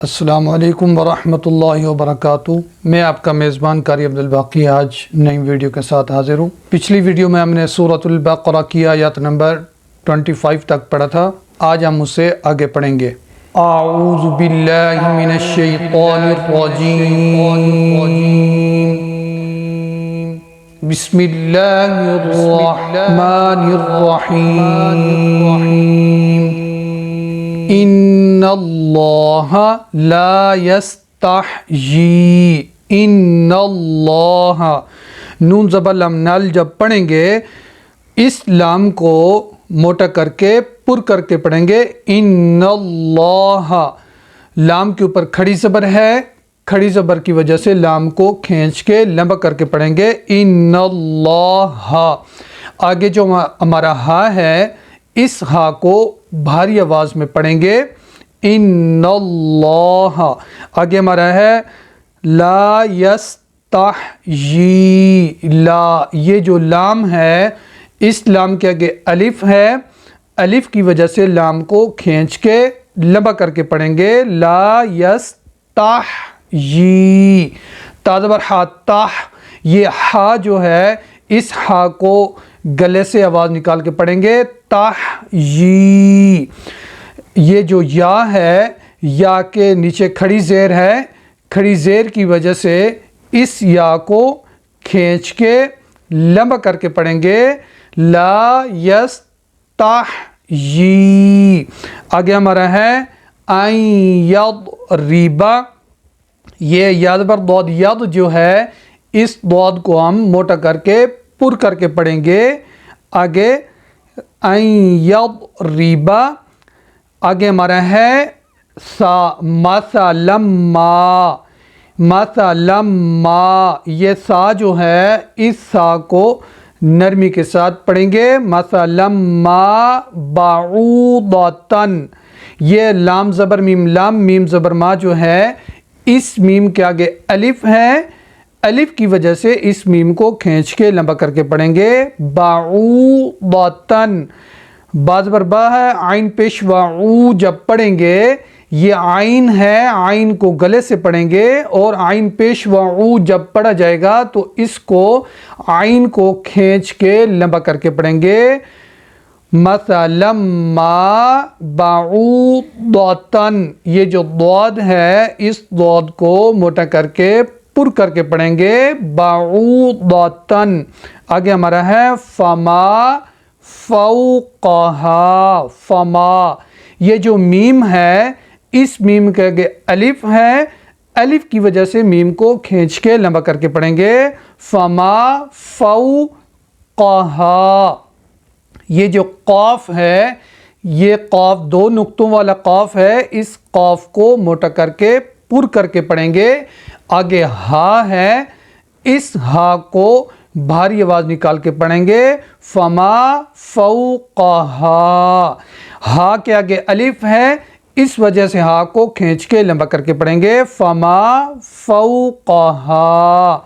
السلام علیکم ورحمۃ اللہ وبرکاتہ۔ میں آپ کا میزبان قاری عبدالباقی آج نئی ویڈیو کے ساتھ حاضر ہوں۔ پچھلی ویڈیو میں ہم نے سورۃ البقرہ کی آیت نمبر 25 تک پڑھا تھا، آج ہم اسے آگے پڑھیں گے۔ اعوذ باللہ من الشیطان الرجیم، بسم اللہ الرحمن الرحیم۔ ان اللہ لا یستحیی، ان اللہ، نون زبر لام نال جب پڑھیں گے اس لام کو موٹا کر کے پر کر کے پڑھیں گے۔ ان اللہ، لام کے اوپر کھڑی زبر ہے، کھڑی زبر کی وجہ سے لام کو کھینچ کے لمبا کر کے پڑھیں گے۔ ان اللہ، آگے جو ہمارا ہا ہے اس ہا کو بھاری آواز میں پڑھیں گے۔ ان اللہ، آگے ہمارا ہے لا یستحیی، لا، یہ جو لام ہے اس لام کے آگے الف ہے، الف کی وجہ سے لام کو کھینچ کے لمبا کر کے پڑھیں گے۔ لا یستحیی، تا زبر ہا، تاہ، یہ ہا جو ہے اس ہا کو گلے سے آواز نکال کے پڑھیں گے۔ تحیی، یہ جو یا ہے، یا کے نیچے کھڑی زیر ہے، کھڑی زیر کی وجہ سے اس یا کو کھینچ کے لمبا کر کے پڑھیں گے۔ لا یستحیی، آگے ہمارا ہے این یضربا، یہ یا زبر ضاد ید جو ہے اس ضاد کو ہم موٹا کر کے پر کر کے پڑھیں گے۔ آگے این یضربا، آگے ہمارا ہے سا، مثلما، مثلما، یہ سا جو ہے اس سا کو نرمی کے ساتھ پڑھیں گے۔ مثلما بعوضۃ، یہ لام زبر میم لام میم زبر ما جو ہے اس میم کے آگے الف ہے، الف کی وجہ سے اس میم کو کھینچ کے لمبا کر کے پڑھیں گے۔ بعوضۃ، با زبر با ہے، عین پیش وعو جب پڑھیں گے، یہ عین ہے، عین کو گلے سے پڑھیں گے، اور عین پیش وعو جب پڑھا جائے گا تو اس کو عین کو کھینچ کے لمبا کر کے پڑھیں گے۔ مثلما بعوضۃ، یہ جو ضاد ہے اس ضاد کو موٹا کر کے پر کر کے پڑھیں گے۔ بعوضۃ، آگے ہمارا ہے فما فوقہا، فما، یہ جو میم ہے اس میم کے آگے الف ہے، الف کی وجہ سے میم کو کھینچ کے لمبا کر کے پڑھیں گے۔ فما فوقہا، یہ جو قاف ہے یہ قاف دو نقطوں والا قاف ہے، اس قاف کو موٹا کر کے پر کر کے پڑھیں گے۔ آگے ہا ہے، اس ہا کو بھاری آواز نکال کے پڑھیں گے۔ فما فوقہا، ہا کے آگے الف ہے اس وجہ سے ہا کو کھینچ کے لمبا کر کے پڑھیں گے۔ فما فوقہا،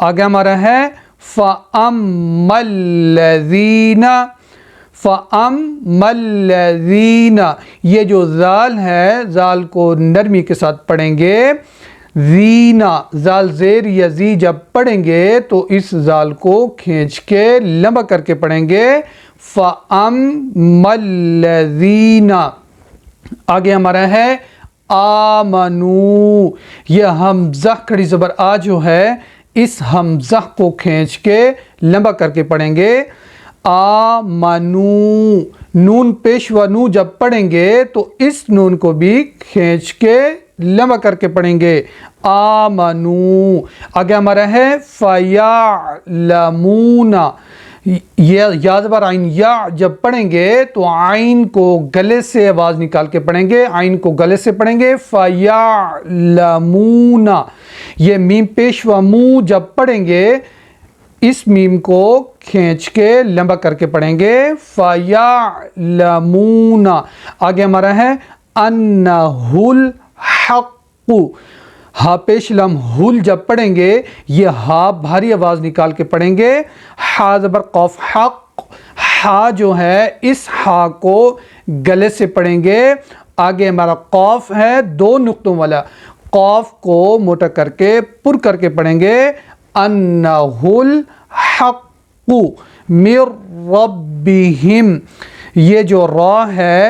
آگے ہمارا ہے فَأَمَّا الَّذِينَ، فَأَمَّا الَّذِينَ، یہ جو زال ہے زال کو نرمی کے ساتھ پڑھیں گے۔ زینہ، زال زیر یا زی جب پڑھیں گے تو اس زال کو کھینچ کے لمبا کر کے پڑھیں گے۔ فَأَمَّا الَّذِينَ، آگے ہمارا ہے آمنو، یہ حمزہ کھڑی زبر آ جو ہے اس حمزہ کو کھینچ کے لمبا کر کے پڑھیں گے۔ آمنو، نون پیش و نو جب پڑھیں گے تو اس نون کو بھی کھینچ کے لمبا کر کے پڑھیں گے۔ آمنو، آگے ہمارا ہے فَيَعْلَمُونَ، یہ یا زبر عین یا جب پڑھیں گے تو عین کو گلے سے آواز نکال کے پڑھیں گے، عین کو گلے سے پڑھیں گے۔ فَيَعْلَمُونَ، یہ میم پیش و مو جب پڑھیں گے اس میم کو کھینچ کے لمبا کر کے پڑھیں گے۔ فَيَعْلَمُونَ، آگے ہمارا ہے أَنَّهُ الْحَقُّ، ہا پیش لام ہل جب پڑھیں گے یہ ہا بھاری آواز نکال کے پڑھیں گے۔ ہا زبر قاف حق، ہا جو ہے اس ہا کو گلے سے پڑھیں گے۔ آگے ہمارا قاف ہے 2 نقطوں والا، قاف کو موٹا کر کے پر کر کے پڑھیں گے انہ الحق من ربہم، یہ جو را ہے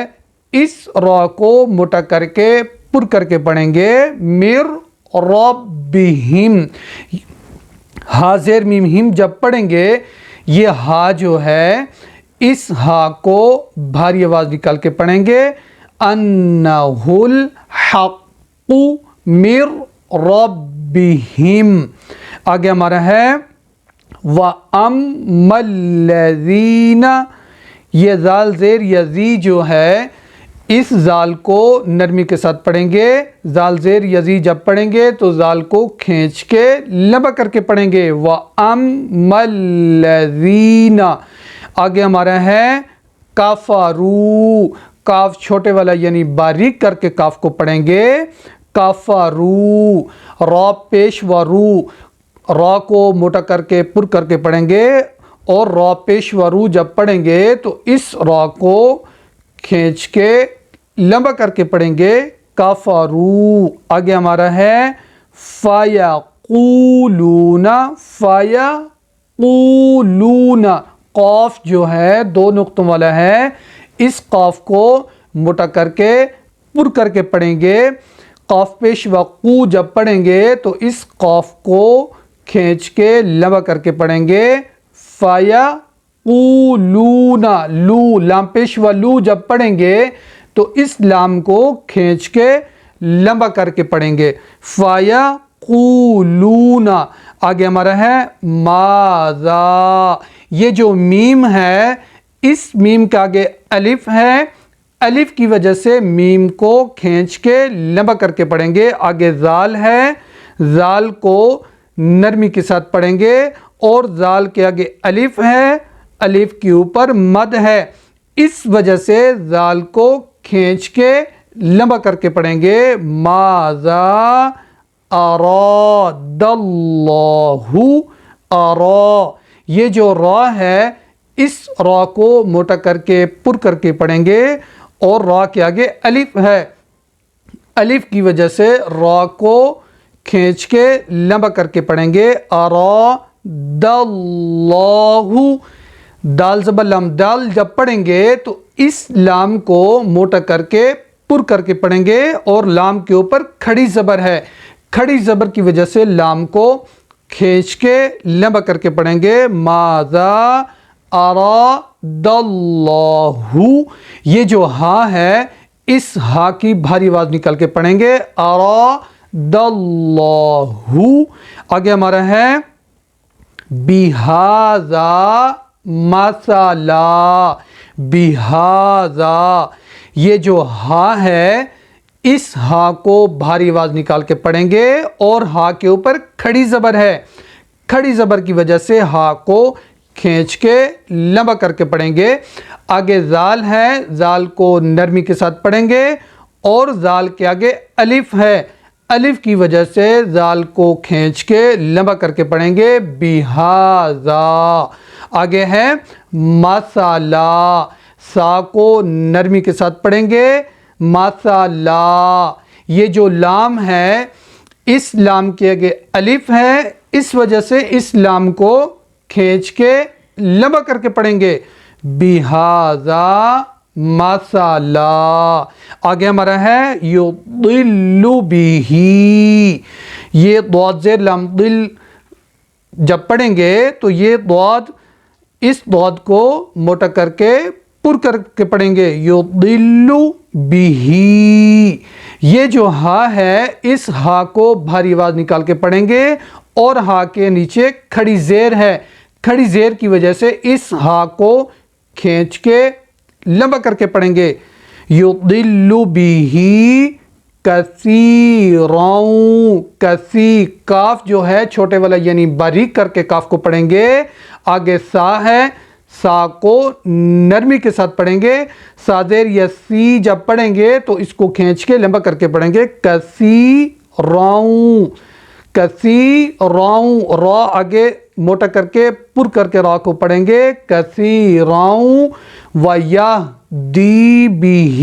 اس را کو موٹا کر کے پر کر کے پڑھیں گے من ربہم، ہا زیر میم ہم جب پڑھیں گے یہ ہا جو ہے اس ہا کو بھاری آواز نکال کے پڑھیں گے انہ الحق من ربہم۔ آگے ہمارا ہے وَأَمَّا الَّذِينَ، یہ زال زیر یزی جو ہے اس زال کو نرمی کے ساتھ پڑھیں گے، زال زیر یزی جب پڑھیں گے تو زال کو کھینچ کے لمبا کر کے پڑھیں گے وَأَمَّا الَّذِينَ۔ آگے ہمارا ہے کفروا، کاف چھوٹے والا یعنی باریک کر کے کاف کو پڑھیں گے کفروا، را پیش و رو، را کو موٹا کر کے پر کر کے پڑھیں گے اور را پیش و رو جب پڑھیں گے تو اس را کو کھینچ کے لمبا کر کے پڑھیں گے کفروا۔ آگے ہمارا ہے فَيَقُولُونَ، فَيَقُولُونَ، قاف جو ہے 2 نقطوں والا ہے، اس قاف کو موٹا کر کے پر کر کے پڑھیں گے، قاف پیش و قو جب پڑھیں گے تو اس قاف کو کھینچ کے لمبا کر کے پڑھیں گے فَيَقُولُونَ، لو لام پیش و لو جب پڑھیں گے تو اس لام کو کھینچ کے لمبا کر کے پڑھیں گے فَيَقُولُونَ۔ آگے ہمارا ہے ماذا، یہ جو میم ہے اس میم کے آگے الف ہے، الف کی وجہ سے میم کو کھینچ کے لمبا کر کے پڑھیں گے، آگے زال ہے، زال کو نرمی کے ساتھ پڑھیں گے اور زال کے آگے الف ہے، الف کے اوپر مد ہے، اس وجہ سے زال کو کھینچ کے لمبا کر کے پڑھیں گے ماذا اراد اللہ، ارا، یہ جو را ہے اس را کو موٹا کر کے پر کر کے پڑھیں گے اور را کے آگے الف ہے، الف کی وجہ سے را کو کھینچ کے لمبا کر کے پڑھیں گے اراد اللہ، دال زبر لام دال جب پڑھیں گے تو اس لام کو موٹا کر کے پر کر کے پڑھیں گے اور لام کے اوپر کھڑی زبر ہے، کھڑی زبر کی وجہ سے لام کو کھینچ کے لمبا کر کے پڑھیں گے ماذا اراد اللہ، یہ جو ہا ہے اس ہا کی بھاری آواز نکال کے پڑھیں گے اراد اللہ۔ آگے ہمارا ہے بہذا مثلا، بہذا، یہ جو ہا ہے اس ہا کو بھاری آواز نکال کے پڑھیں گے اور ہا کے اوپر کھڑی زبر ہے، کھڑی زبر کی وجہ سے ہا کو کھینچ کے لمبا کر کے پڑھیں گے، آگے زال ہے، زال کو نرمی کے ساتھ پڑھیں گے اور زال کے آگے الف ہے، الف کی وجہ سے زال کو کھینچ کے لمبا کر کے پڑھیں گے بہذا۔ آگے ہے مثلا، سا کو نرمی کے ساتھ پڑھیں گے مثلا، یہ جو لام ہے اس لام کے آگے الف ہے، اس وجہ سے اس لام کو کھینچ کے لمبا کر کے پڑھیں گے بہذا مثلا۔ آگے ہمارا ہے یضل بہ، یہ ضاد زیر لام دل جب پڑھیں گے تو یہ ضاد، اس ضاد کو موٹا کر کے پر کر کے پڑھیں گے یضل بہ، یہ جو ہا ہے اس ہا کو بھاری آواز نکال کے پڑھیں گے اور ہا کے نیچے کھڑی زیر ہے، کھڑی زیر کی وجہ سے اس ہا کو کھینچ کے لمبا کر کے پڑھیں گے یضل بہ کثیرا، کثی، کاف جو ہے چھوٹے والا یعنی باریک کر کے کاف کو پڑھیں گے، آگے سا ہے، سا کو نرمی کے ساتھ پڑھیں گے، سا زیر یا سی جب پڑھیں گے تو اس کو کھینچ کے لمبا کر کے پڑھیں گے کثیرا، کثیرا، را آگے موٹا کر کے پر کر کے را کو پڑھیں گے کثیرا ویہدی بہ،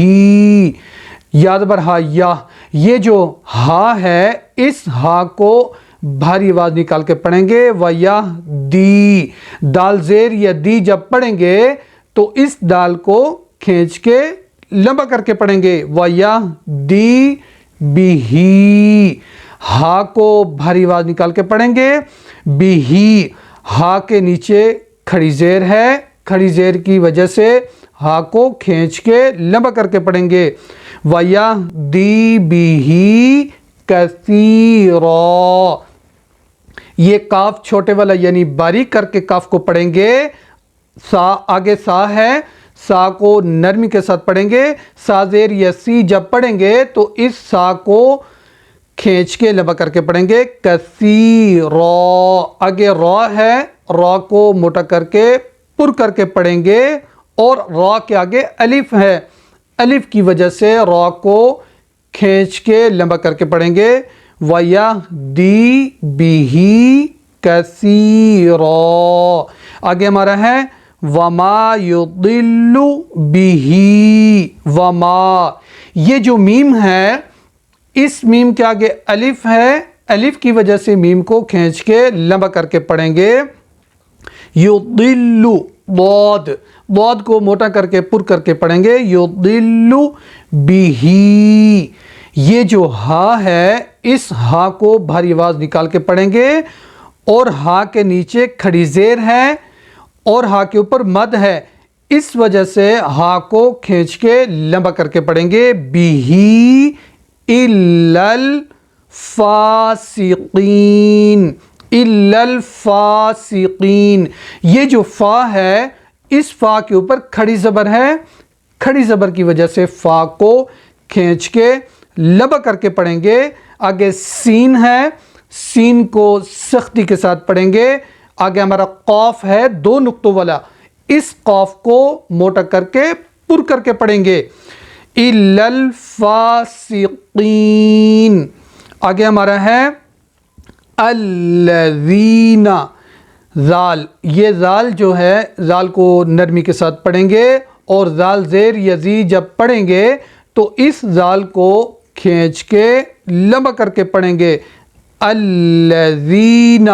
یاد بر ہا یا، یہ جو ہا ہے اس ہا کو بھاری آواز نکال کے پڑھیں گے، وَيَهْدِي، دال زیر یا دی جب پڑھیں گے تو اس دال کو کھینچ کے لمبا کر کے پڑھیں گے، وَيَهْدِي بِهِ، ہا کو بھاری آواز نکال کے پڑھیں گے، بِهِ، ہا کے نیچے کھڑی زیر ہے، کھڑی زیر کی وجہ سے ہا کو کھینچ کے لمبا کر کے پڑھیں گے، وَيَهْدِي بِهِ كَثِيرًا، یہ کاف چھوٹے والا یعنی باریک کر کے کاف کو پڑھیں گے، سا آگے سا ہے، سا کو نرمی کے ساتھ پڑھیں گے، سا زیر یا سی جب پڑھیں گے تو اس سا کو کھینچ کے لمبا کر کے پڑھیں گے، کثیرا، آگے را ہے، را کو موٹا کر کے پر کر کے پڑھیں گے، اور را کے آگے الف ہے، الف کی وجہ سے را کو کھینچ کے لمبا کر کے پڑھیں گے، وَيَهْدِي بِهِ كَثِيرًا، آگے ہمارا ہے وَمَا يُضِلُّ بِهِ، وَمَا، یہ جو میم ہے اس میم کے آگے الف ہے، الف کی وجہ سے میم کو کھینچ کے لمبا کر کے پڑھیں گے، یضل، ضاد، ضاد کو موٹا کر کے پر کر کے پڑھیں گے، یضل بہ، یہ جو ہا ہے اس ہا کو بھاری آواز نکال کے پڑھیں گے، اور ہا کے نیچے کھڑی زیر ہے اور ہا کے اوپر مد ہے، اس وجہ سے ہا کو کھینچ کے لمبا کر کے پڑھیں گے، بہ الا الفاسقین، الا الفاسقین، یہ جو فا ہے اس فا کے اوپر کھڑی زبر ہے، کھڑی زبر کی وجہ سے فا کو کھینچ کے لمبا کر کے پڑھیں گے، آگے سین ہے، سین کو سختی کے ساتھ پڑھیں گے، آگے ہمارا قاف ہے دو نقطوں والا، اس قاف کو موٹا کر کے پر کر کے پڑھیں گے، الا الفاسقین، آگے ہمارا ہے الذین، زال، یہ زال جو ہے زال کو نرمی کے ساتھ پڑھیں گے، اور زال زیر یزی جب پڑھیں گے تو اس زال کو کھینچ کے لمبا کر کے پڑھیں گے، الذین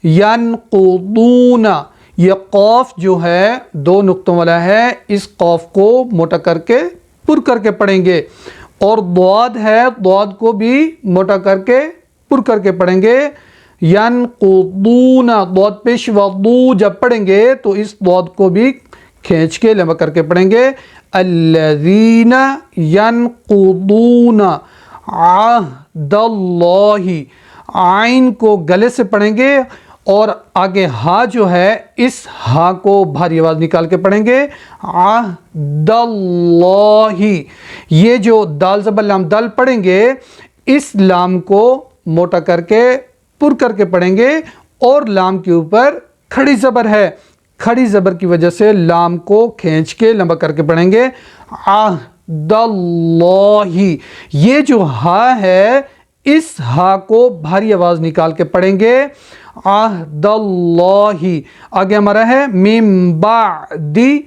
ینقضون، یہ قاف جو ہے دو نقطوں والا ہے، اس قاف کو موٹا کر کے پر کر کے پڑھیں گے، اور ضاد ہے، ضاد کو بھی موٹا کر کے پر کر کے پڑھیں گے، ینقضون، ضاد پیش وضو جب پڑھیں گے تو اس ضاد کو بھی کھینچ کے لمبا کر کے پڑھیں گے، الذین ینقضون عہد اللہ، عین کو گلے سے پڑھیں گے، اور آگے ہا جو ہے اس ہا کو بھاری آواز نکال کے پڑھیں گے، عہد اللہ، یہ جو دال زبر لام دال پڑھیں گے اس لام کو موٹا کر کے پر کر کے پڑھیں گے، اور لام کے اوپر کھڑی زبر ہے، کھڑی زبر کی وجہ سے لام کو کھینچ کے لمبا کر کے پڑھیں گے، عہد اللہ، یہ جو ہا ہے اس ہا کو بھاری آواز نکال کے پڑھیں گے، عہد اللہ، آگے ہمارا ہے میم بعدی،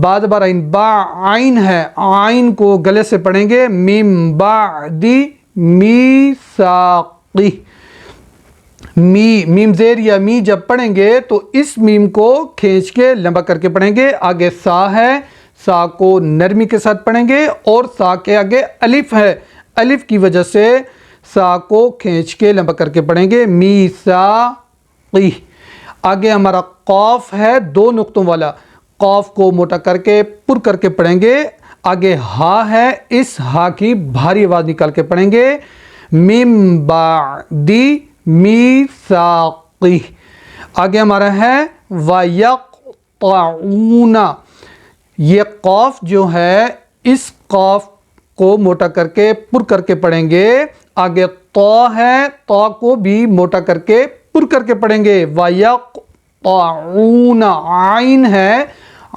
بعد بار عین، با عین ہے، عین کو گلے سے پڑھیں گے، میم بعدی میثاقی، میم زیر یا می جب پڑھیں گے تو اس میم کو کھینچ کے لمبا کر کے پڑھیں گے، آگے سا ہے، سا کو نرمی کے ساتھ پڑھیں گے، اور سا کے آگے الف ہے، الف کی وجہ سے سا کو کھینچ کے لمبا کر کے پڑھیں گے، میثاقی، آگے ہمارا قاف ہے دو نقطوں والا، قاف کو موٹا کر کے پر کر کے پڑھیں گے، آگے ہا ہے، اس ہا کی بھاری آواز نکال کے پڑھیں گے، مِن بعدی میثاقی، آگے ہمارا ہے وَيَقْطَعُونَ، یہ قاف جو ہے اس قاف کو موٹا کر کے پر کر کے پڑھیں گے، آگے طا ہے، طا کو بھی موٹا کر کے پر کر کے پڑھیں گے، وَيَقْطَعُونَ، عین ہے،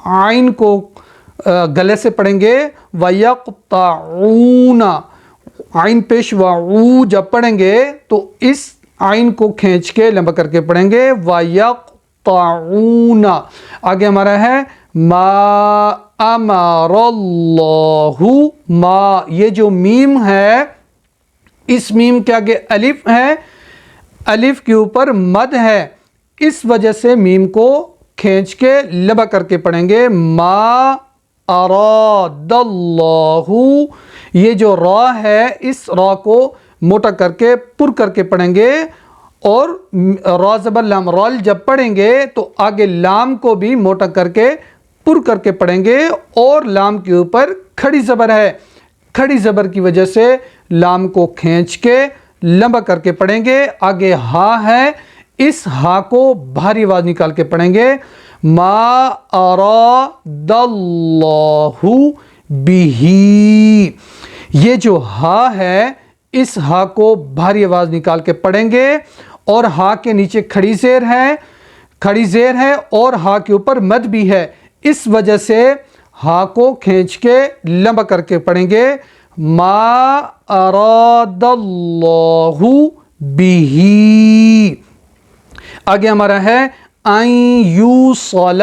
عین کو گلے سے پڑھیں گے، وَيَقْطَعُونَ، عین پیش وعو جب پڑھیں گے تو اس عین کو کھینچ کے لمبا کر کے پڑھیں گے، وَيَقْطَعُونَ، آگے ہمارا ہے ما امر اللہ ما، یہ جو میم ہے اس میم کے آگے الف ہے، الف کے اوپر مد ہے، اس وجہ سے میم کو کھینچ کے لبا کر کے پڑھیں گے ما اراد اللہ، یہ جو را ہے اس را کو موٹا کر کے پر کر کے پڑھیں گے، اور را زبر لام رال جب پڑھیں گے تو آگے لام کو بھی موٹا کر کے پر کر کے پڑھیں گے، اور لام کے اوپر کھڑی زبر ہے، کھڑی زبر کی وجہ سے لام کو کھینچ کے لمبا کر کے پڑھیں گے۔ آگے ہا ہے، اس ہا کو بھاری آواز نکال کے پڑھیں گے ما اراد اللہ بہ، یہ جو ہا ہے اس ہا کو بھاری آواز نکال کے پڑھیں گے، اور ہا کے نیچے کھڑی زیر ہے اور ہا کے اوپر مد بھی ہے، اس وجہ سے ہا کو کھینچ کے لمبا کر کے پڑھیں گے ما اراد اللہ بہ۔ آگے ہمارا ہے این یوصل،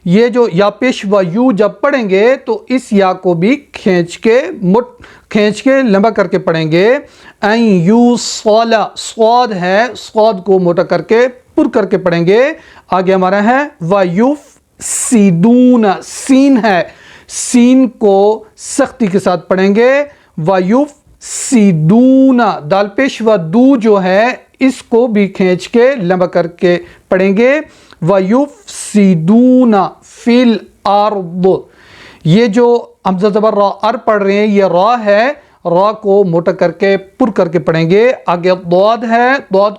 یہ جو یا پیش و یو جب پڑھیں گے تو اس یا کو بھی کھینچ کے لمبا کر کے پڑھیں گے این یوصل، صاد ہے، صاد کو موٹا کر کے پر کر کے پڑھیں گے۔ آگے ہمارا ہے وَيُفْسِدُونَ، سین ہے، سین کو سختی کے ساتھ پڑھیں گے وَيُفْسِدُونَ، دال پیش و دو جو ہے اس کو بھی کھینچ کے لمبا کر کے پڑھیں گے وَيُفْسِدُونَ فِي الْأَرْضِ، یہ جو حمزہ زبر را ار پڑھ رہے ہیں یہ را ہے، را کو موٹا کر کے پر کر کے پڑھیں گے۔ آگے ضاد ہے، ضاد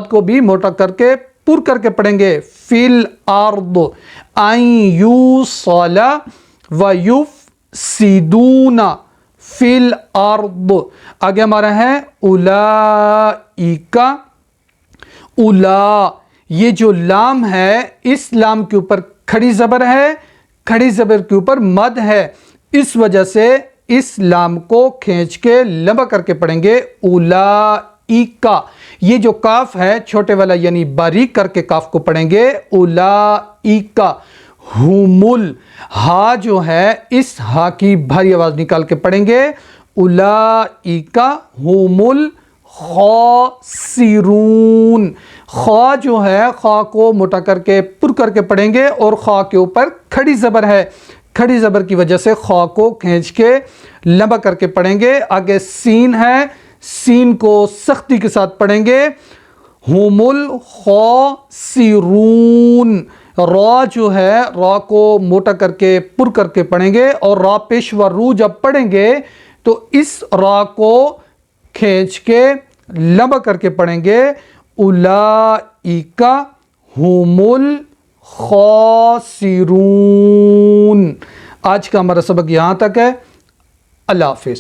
کو بھی موٹا کر کے پر کر کے پڑھیں گے فی الارض ان یوصل ویفسدون فی الارض۔ آگے ہمارا ہے اولئک، اولا، یہ جو لام ہے اس لام کے اوپر کھڑی زبر ہے، کھڑی زبر کے اوپر مد ہے، اس وجہ سے اس لام کو کھینچ کے لمبا کر کے پڑھیں گے اولئک۔ یہ جو کاف ہے چھوٹے والا یعنی باریک کر کے کاف کو پڑھیں گے اولئک ہم ہا جو ہے اس ہا کی بھاری آواز نکال کے پڑھیں گے اولئک ہم الخاسرون، خا جو ہے خا کو موٹا کر کے پر کر کے پڑھیں گے، اور خا کے اوپر کھڑی زبر ہے، کھڑی زبر کی وجہ سے خا کو کھینچ کے لمبا کر کے پڑھیں گے۔ آگے سین ہے، سین کو سختی کے ساتھ پڑھیں گے ہم الخاسرون، را جو ہے را کو موٹا کر کے پر کر کے پڑھیں گے، اور را پیش و رو جب پڑھیں گے تو اس را کو کھینچ کے لمبا کر کے پڑھیں گے اولئک ہم الخاسرون۔ آج کا ہمارا سبق یہاں تک ہے، اللہ حافظ۔